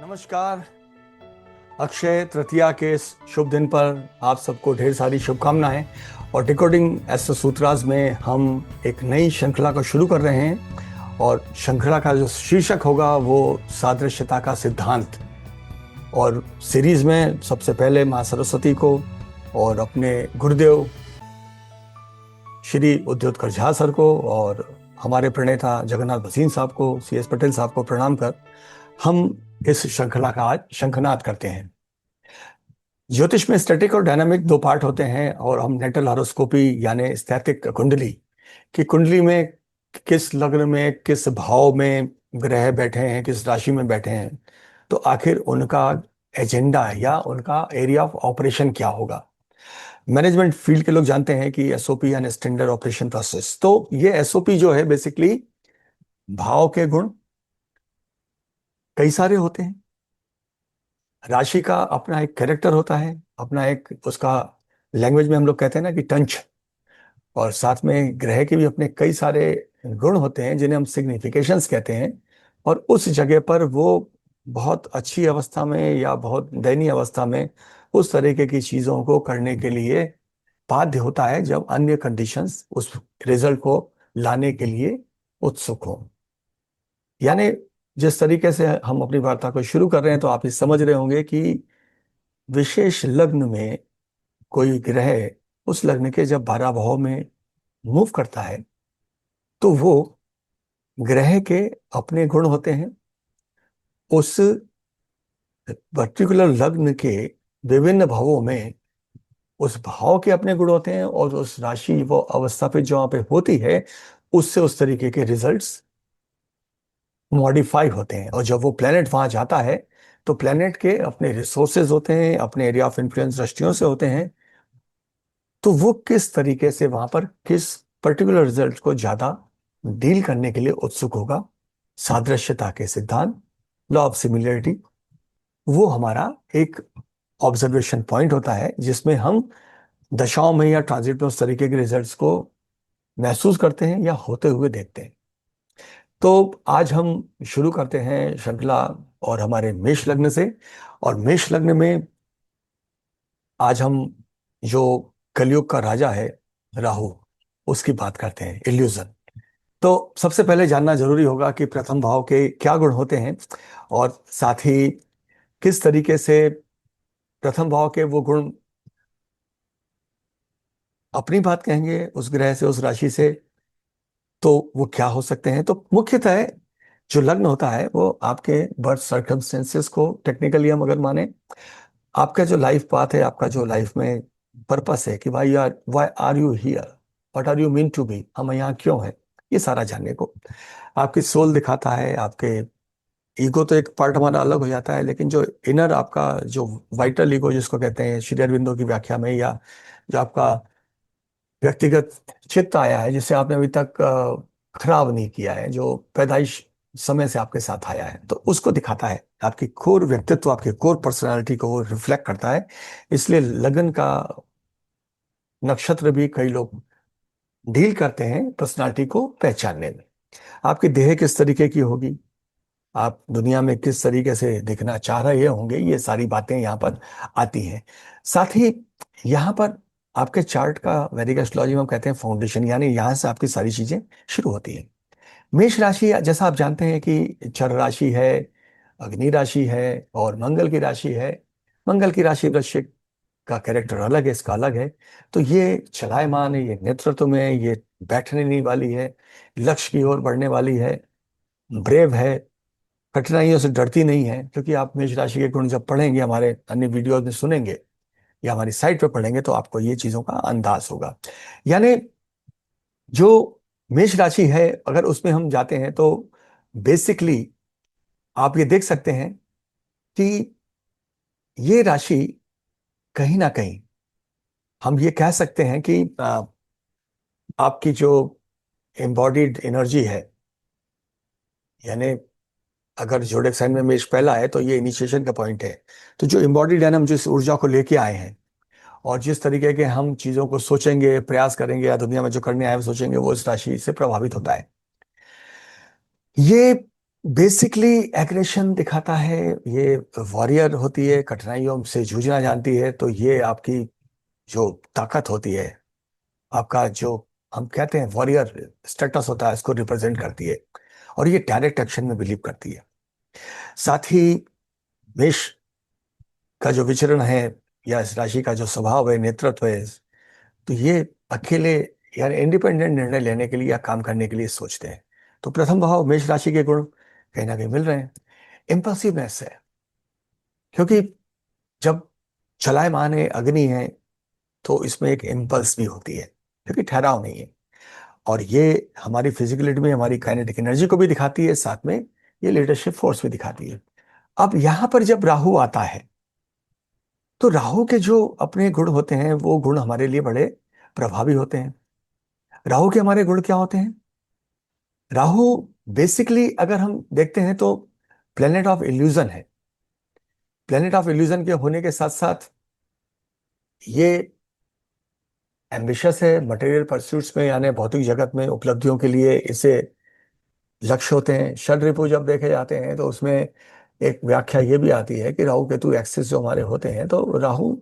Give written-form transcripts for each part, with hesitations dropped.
नमस्कार। अक्षय तृतीया के इस शुभ दिन पर आप सबको ढेर सारी शुभकामनाएं। और डिकोडिंग एस्ट्रो सूत्राज में हम एक नई श्रृंखला को शुरू कर रहे हैं और श्रृंखला का जो शीर्षक होगा वो सादृश्यता का सिद्धांत। और सीरीज में सबसे पहले माँ सरस्वती को और अपने गुरुदेव श्री उद्योतकर झा सर को और हमारे प्रणेता जगन्नाथ भसीन साहब को, CS पटेल साहब को प्रणाम कर हम इस श्रृंखला का आज शंखनाद करते हैं। ज्योतिष में स्टैटिक और डायनामिक दो पार्ट होते हैं और हम नेटल हॉरोस्कोपी यानी स्थैतिक कुंडली की कुंडली में किस लग्न में किस भाव में ग्रह बैठे हैं, किस राशि में बैठे हैं, तो आखिर उनका एजेंडा या उनका एरिया ऑफ ऑपरेशन क्या होगा। मैनेजमेंट फील्ड के लोग जानते हैं कि SOP यानी स्टैंडर्ड ऑपरेशन प्रोसेस। तो ये SOP जो है बेसिकली भाव के गुण कई सारे होते हैं, राशि का अपना एक कैरेक्टर होता है, अपना एक उसका लैंग्वेज में हम लोग कहते हैं ना कि टंच, और साथ में ग्रह के भी अपने कई सारे गुण होते हैं जिन्हें हम सिग्निफिकेशंस कहते हैं। और उस जगह पर वो बहुत अच्छी अवस्था में या बहुत दयनीय अवस्था में उस तरीके की चीजों को करने के लिए बाध्य होता है जब अन्य कंडीशंस उस रिजल्ट को लाने के लिए उत्सुक हो। यानी जिस तरीके से हम अपनी वार्ता को शुरू कर रहे हैं तो आप ये समझ रहे होंगे कि विशेष लग्न में कोई ग्रह उस लग्न के जब 12 भाव में मूव करता है तो वो ग्रह के अपने गुण होते हैं, उस पर्टिकुलर लग्न के विभिन्न भावों में उस भाव के अपने गुण होते हैं और उस राशि वो अवस्था पे जो वहां पे होती है उससे उस तरीके के रिजल्ट्स मॉडिफाई होते हैं। और जब वो प्लेनेट वहां जाता है तो प्लेनेट के अपने रिसोर्सेज होते हैं, अपने एरिया ऑफ इन्फ्लुएंस दृष्टियों से होते हैं, तो वो किस तरीके से वहां पर किस पर्टिकुलर रिजल्ट को ज्यादा डील करने के लिए उत्सुक होगा। सादृश्यता के सिद्धांत, लॉ ऑफ सिमिलरिटी, वो हमारा एक ऑब्जर्वेशन पॉइंट होता है जिसमें हम दशाओं में या ट्रांजिट में उस तरीके के रिजल्ट्स को महसूस करते हैं या होते हुए देखते हैं। तो आज हम शुरू करते हैं श्रृंखला और हमारे मेष लग्न से। और मेष लग्न में आज हम जो कलयुग का राजा है राहु, उसकी बात करते हैं, इल्यूजन। तो सबसे पहले जानना जरूरी होगा कि प्रथम भाव के क्या गुण होते हैं और साथ ही किस तरीके से प्रथम भाव के वो गुण अपनी बात कहेंगे उस ग्रह से, उस राशि से, तो वो क्या हो सकते हैं। तो मुख्यतः जो लग्न होता है वो आपके बर्थ सर्कमस्टेंसेस को टेक्निकली हम अगर माने, आपका जो लाइफ पाथ है, आपका जो लाइफ में पर्पस है कि भाई यार why are you here, what are you mean to be, हम यहाँ क्यों हैं, ये सारा जानने को आपकी सोल दिखाता है। आपके ईगो तो एक पार्ट हमारा अलग हो जाता है, लेकिन जो इनर आपका जो वाइटल ईगो जिसको कहते हैं श्री अरविंदो की व्याख्या में, या जो आपका व्यक्तिगत चित्त आया है जिसे आपने अभी तक खराब नहीं किया है, जो पैदाइश समय से आपके साथ आया है, तो उसको दिखाता है। आपकी कोर व्यक्तित्व, आपकी कोर पर्सनालिटी को वो रिफ्लेक्ट करता है। इसलिए लगन का नक्षत्र भी कई लोग डील करते हैं पर्सनालिटी को पहचानने में। आपकी देह किस तरीके की होगी, आप दुनिया में किस तरीके से दिखना चाह रहे होंगे, ये सारी बातें यहाँ पर आती हैं। साथ ही यहाँ पर आपके चार्ट का वैदिक एस्ट्रोलॉजी में हम कहते हैं फाउंडेशन, यानी यहाँ से आपकी सारी चीजें शुरू होती हैं। मेष राशि जैसा आप जानते हैं कि चर राशि है, अग्नि राशि है और मंगल की राशि है। मंगल की राशि वृश्चिक का कैरेक्टर अलग है, इसका अलग है। तो ये चलायमान है, ये नेतृत्व में है, ये बैठने नहीं वाली है, लक्ष्य की ओर बढ़ने वाली है, ब्रेव है, कठिनाइयों से डरती नहीं है। क्योंकि आप मेष राशि के गुण जब पढ़ेंगे, हमारे अन्य वीडियोज में सुनेंगे या हमारी साइट पे पढ़ेंगे, तो आपको ये चीजों का अंदाज होगा। यानी जो मेष राशि है अगर उसमें हम जाते हैं तो बेसिकली आप ये देख सकते हैं कि ये राशि कहीं ना कहीं हम ये कह सकते हैं कि आपकी जो एम्बॉडीड एनर्जी है, यानी अगर जोडिक साइन में मेष पहला है तो ये इनिशिएशन का पॉइंट है। तो जो एम्बॉडीड है, हम जिस ऊर्जा को लेके आए हैं और जिस तरीके के हम चीजों को सोचेंगे, प्रयास करेंगे या दुनिया में जो करने आए हैं सोचेंगे, वो इस राशि से प्रभावित होता है। ये बेसिकली एग्रेशन दिखाता है, ये वॉरियर होती है, कठिनाइयों से जूझना जानती है, तो ये आपकी जो ताकत होती है, आपका जो हम कहते हैं वॉरियर स्टेटस होता है, इसको रिप्रेजेंट करती है। और ये डायरेक्ट एक्शन में बिलीव करती है। साथ ही मेष का जो विचरण है या इस राशि का जो स्वभाव है, नेतृत्व है, तो ये अकेले यानी इंडिपेंडेंट निर्णय लेने के लिए या काम करने के लिए सोचते हैं। तो प्रथम भाव मेष राशि के गुण कहीं ना कहीं मिल रहे हैं। इम्पल्सिवनेस है, क्योंकि जब चलायमान है, अग्नि है, तो इसमें एक इम्पल्स भी होती है, क्योंकि ठहराव नहीं है। और ये हमारी फिजिकलिटी में हमारी काइनेटिक एनर्जी को भी दिखाती है, साथ में ये लीडरशिप फोर्स भी दिखाती है। अब यहां पर जब राहु आता है, तो राहु के जो अपने गुण होते हैं, वो गुण हमारे लिए बड़े प्रभावी होते हैं। राहु के हमारे गुण क्या होते हैं? राहु बेसिकली अगर हम देखते हैं तो प्लेनेट ऑफ इल्यूजन है। प्लेनेट ऑफ इल्यूजन के होने के साथ साथ ये एम्बिशियस है मटेरियल परस्यूट्स में, यानी भौतिक जगत में उपलब्धियों के लिए इसे लक्ष्य होते हैं। षड्रिपु जब देखे जाते हैं तो उसमें एक व्याख्या ये भी आती है कि राहु केतु एक्सिस जो हमारे होते हैं, तो राहु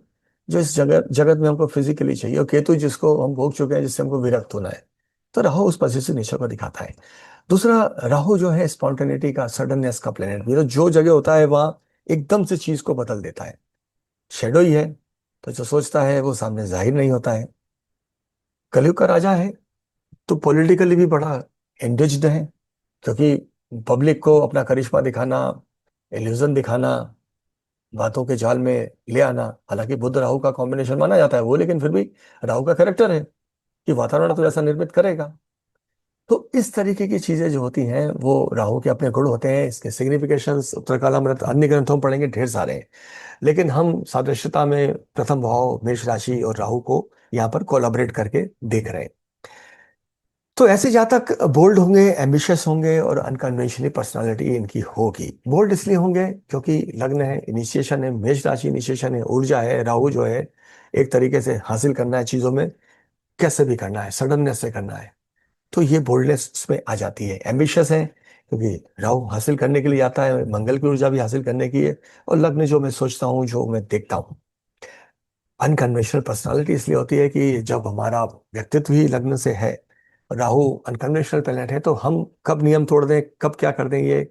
जो इस जगत जगत में हमको फिजिकली चाहिए, और केतु जिसको हम भोग चुके हैं, जिससे हमको विरक्त होना है, तो राहु उस पॉजिटिव नेचर को दिखाता है। दूसरा, राहु जो है स्पॉन्टेनिटी का, सडननेस का प्लेनेट भी, तो जो जगह होता है वहां एकदम से चीज को बदल देता है। शेडो ही है, तो जो सोचता है वो सामने जाहिर नहीं होता है। कलयुग का राजा है, तो पॉलिटिकली भी बड़ा एंगेज्ड है, क्योंकि पब्लिक को अपना करिश्मा दिखाना, इल्यूजन दिखाना, बातों के जाल में ले आना। हालांकि बुध राहु का कॉम्बिनेशन माना जाता है वो, लेकिन फिर भी राहु का कैरेक्टर है कि वातावरण तो ऐसा निर्मित करेगा। तो इस तरीके की चीजें जो होती हैं वो राहु के अपने गुण होते हैं। इसके सिग्निफिकेशंस उत्तरकालामृत अन्य ग्रंथों में पढ़ेंगे, ढेर सारे हैं, लेकिन हम सादृश्यता में प्रथम भाव मेष राशि और राहु को यहाँ पर कोलैबोरेट करके देख रहे हैं। तो ऐसे जातक बोल्ड होंगे, एम्बिशियस होंगे, और अनकन्वेंशनली पर्सनालिटी इनकी होगी। बोल्ड इसलिए होंगे क्योंकि लग्न है, इनिशिएशन है, मेष राशि इनिशिएशन है, ऊर्जा है, राहु जो है एक तरीके से हासिल करना है चीजों में, कैसे भी करना है, सडननेस से करना है, तो ये बोल्डनेस में आ जाती है। एम्बिशियस है क्योंकि राहु हासिल करने के लिए आता है, मंगल की ऊर्जा भी हासिल करने की है, और लग्न जो मैं सोचता हूँ, जो मैं देखता हूँ। अनकन्वेंशनल पर्सनालिटी इसलिए होती है कि जब हमारा व्यक्तित्व ही लग्न से है, राहु अनकन्वेंशनल प्लेनेट है, तो हम कब नियम तोड़ दें, कब क्या कर दें, ये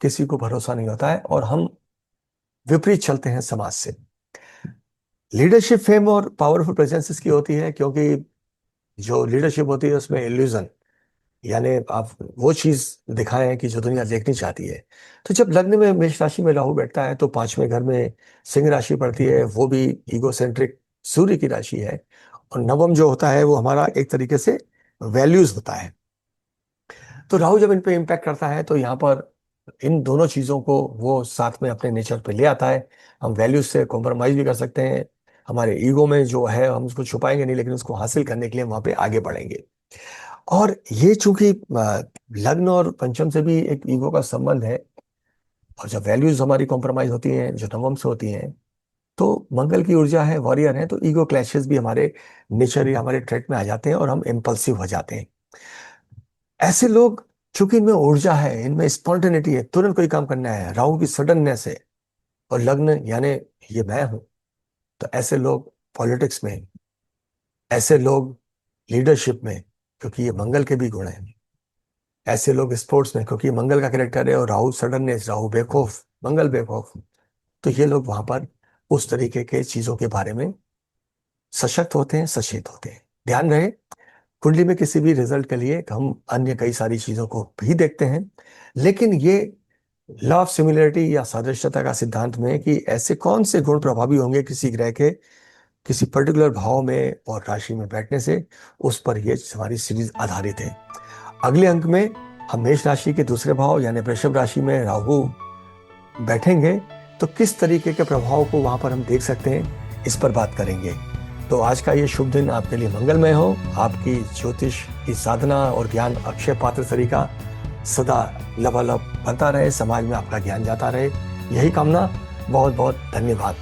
किसी को भरोसा नहीं होता है, और हम विपरीत चलते हैं समाज से। लीडरशिप फेम और पावरफुल प्रेजेंस इसकी होती है, क्योंकि जो लीडरशिप होती है उसमें इल्यूजन, यानी आप वो चीज दिखाएं कि जो दुनिया देखनी चाहती है। तो जब लग्न में मेष राशि में राहु बैठता है, तो पांचवें घर में सिंह राशि पड़ती है, वो भी ईगोसेंट्रिक सूर्य की राशि है। और नवम जो होता है वो हमारा एक तरीके से वैल्यूज होता है। तो राहु जब इन पे इम्पैक्ट करता है, तो यहाँ पर इन दोनों चीजों को वो साथ में अपने नेचर पे ले आता है। हम वैल्यूज से कॉम्प्रोमाइज भी कर सकते हैं, हमारे ईगो में जो है हम उसको छुपाएंगे नहीं, लेकिन उसको हासिल करने के लिए वहां पे आगे बढ़ेंगे। और ये चूंकि लग्न और पंचम से भी एक ईगो का संबंध है, और जब वैल्यूज हमारी कॉम्प्रोमाइज होती हैं, जो नवम से होती हैं, तो मंगल की ऊर्जा है, वॉरियर है, तो ईगो क्लैशेस भी हमारे नेचर या हमारे ट्रेट में आ जाते हैं, और हम इम्पल्सिव हो जाते हैं। ऐसे लोग, चूंकि इनमें ऊर्जा है, इनमें स्पॉन्टेनिटी है, तुरंत कोई काम करना है, राहु की सडननेस है, और लग्न यानी ये मैं हूं, तो ऐसे लोग पॉलिटिक्स में, ऐसे लोग लीडरशिप में, क्योंकि ये मंगल के भी गुण हैं। ऐसे लोग स्पोर्ट्स में, क्योंकि मंगल का कैरेक्टर है, और राहु सडननेस, राहु बेखौफ, मंगल बेखौफ, तो ये लोग वहां पर उस तरीके के चीजों के बारे में सशक्त होते हैं, सचेत होते हैं। ध्यान रहे, कुंडली में किसी भी रिजल्ट के लिए हम अन्य कई सारी चीजों को भी देखते हैं, लेकिन ये लॉ ऑफ सिमिलरिटी या सादृश्यता का सिद्धांत में कि ऐसे कौन से गुण प्रभावी होंगे किसी ग्रह के किसी पर्टिकुलर भाव में और राशि में बैठने से, उस पर ये हमारी सीरीज आधारित है। अगले अंक में हम मेष राशि के दूसरे भाव यानी वृषभ राशि में राहु बैठेंगे, तो किस तरीके के प्रभाव को वहां पर हम देख सकते हैं, इस पर बात करेंगे। तो आज का ये शुभ दिन आपके लिए मंगलमय हो। आपकी ज्योतिष की साधना और ज्ञान अक्षय पात्र तरीका सदा लबालब बनता रहे, समाज में आपका ज्ञान जाता रहे, यही कामना। बहुत बहुत धन्यवाद।